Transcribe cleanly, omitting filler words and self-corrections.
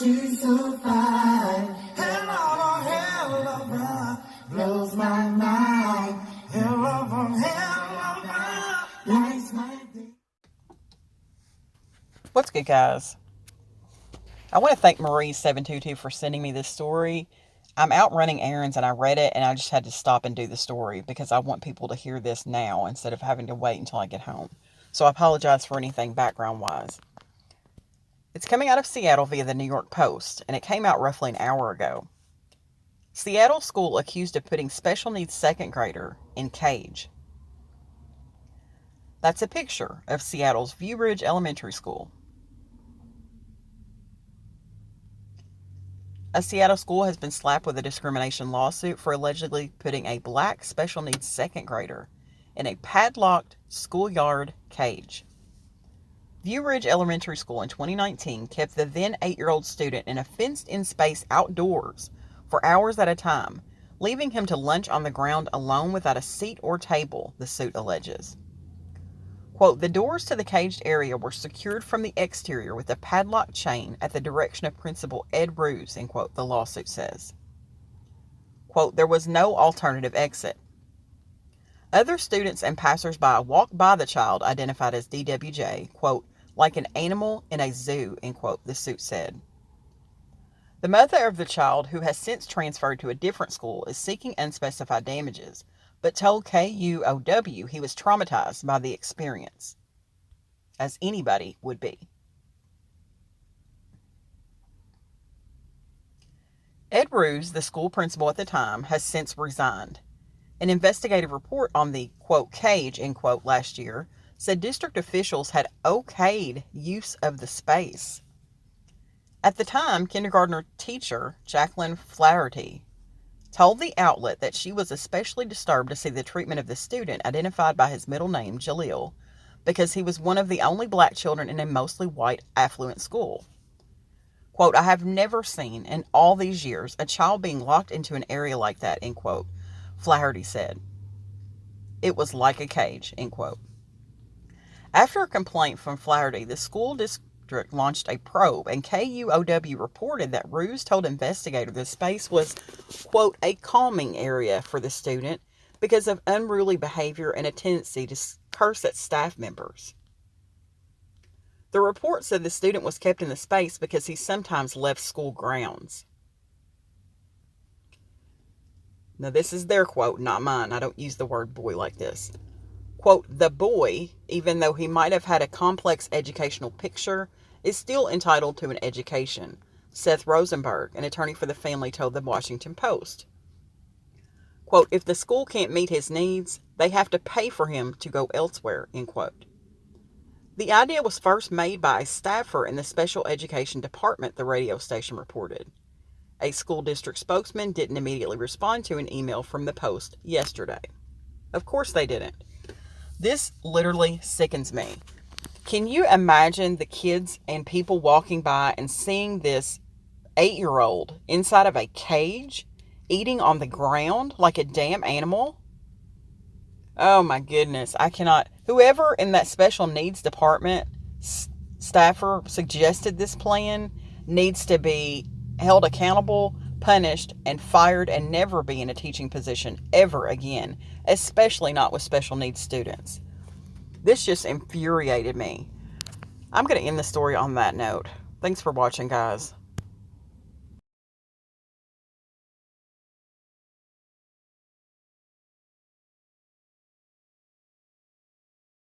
she's so fine. Hell of a blows my mind. Hell of a lights my day. What's good, guys? I want to thank Marie722 for sending me this story. I'm out running errands and I read it and I just had to stop and do the story because I want people to hear this now instead of having to wait until I get home. So I apologize for anything background-wise. It's coming out of Seattle via the New York Post, and it came out roughly an hour ago. Seattle school accused of putting special needs second grader in cage. That's a picture of Seattle's View Ridge Elementary School. A Seattle school has been slapped with a discrimination lawsuit for allegedly putting a black special needs second grader in a padlocked schoolyard cage. View Ridge Elementary School in 2019 kept the then 8-year-old student in a fenced-in space outdoors for hours at a time, leaving him to lunch on the ground alone without a seat or table, the suit alleges. Quote, the doors to the caged area were secured from the exterior with a padlock chain at the direction of Principal Ed Roos, end quote, the lawsuit says. Quote, there was no alternative exit. Other students and passersby walked by the child, identified as D.W, quote, like an animal in a zoo, end quote, the suit said. The mother of the child, who has since transferred to a different school, is seeking unspecified damages, but told KUOW he was traumatized by the experience, as anybody would be. Ed Roos, the school principal at the time, has since resigned. An investigative report on the, quote, cage, end quote, last year said district officials had okayed use of the space. At the time, kindergartner teacher Jacqueline Flaherty told the outlet that she was especially disturbed to see the treatment of the student, identified by his middle name, Jaleel, because he was one of the only black children in a mostly white, affluent school. Quote, I have never seen in all these years a child being locked into an area like that, end quote, Flaherty said. It was like a cage, end quote. After a complaint from Flaherty, the school district launched a probe, and KUOW reported that Roos told investigators the space was, quote, a calming area for the student because of unruly behavior and a tendency to curse at staff members. The report said the student was kept in the space because he sometimes left school grounds. Now, this is their quote, not mine. I don't use the word boy like this. Quote, the boy, even though he might have had a complex educational picture, is still entitled to an education, Seth Rosenberg, an attorney for the family, told the Washington Post. Quote, if the school can't meet his needs, they have to pay for him to go elsewhere, end quote. The idea was first made by a staffer in the special education department, the radio station reported. A school district spokesman didn't immediately respond to an email from the Post yesterday. Of course they didn't. This literally sickens me. Can you imagine the kids and people walking by and seeing this 8-year-old inside of a cage, eating on the ground like a damn animal? Oh my goodness, I cannot. Whoever in that special needs department staffer suggested this plan needs to be held accountable, punished, and fired, and never be in a teaching position ever again, especially not with special needs students. This just infuriated me. I'm going to end the story on that note. Thanks for watching, guys.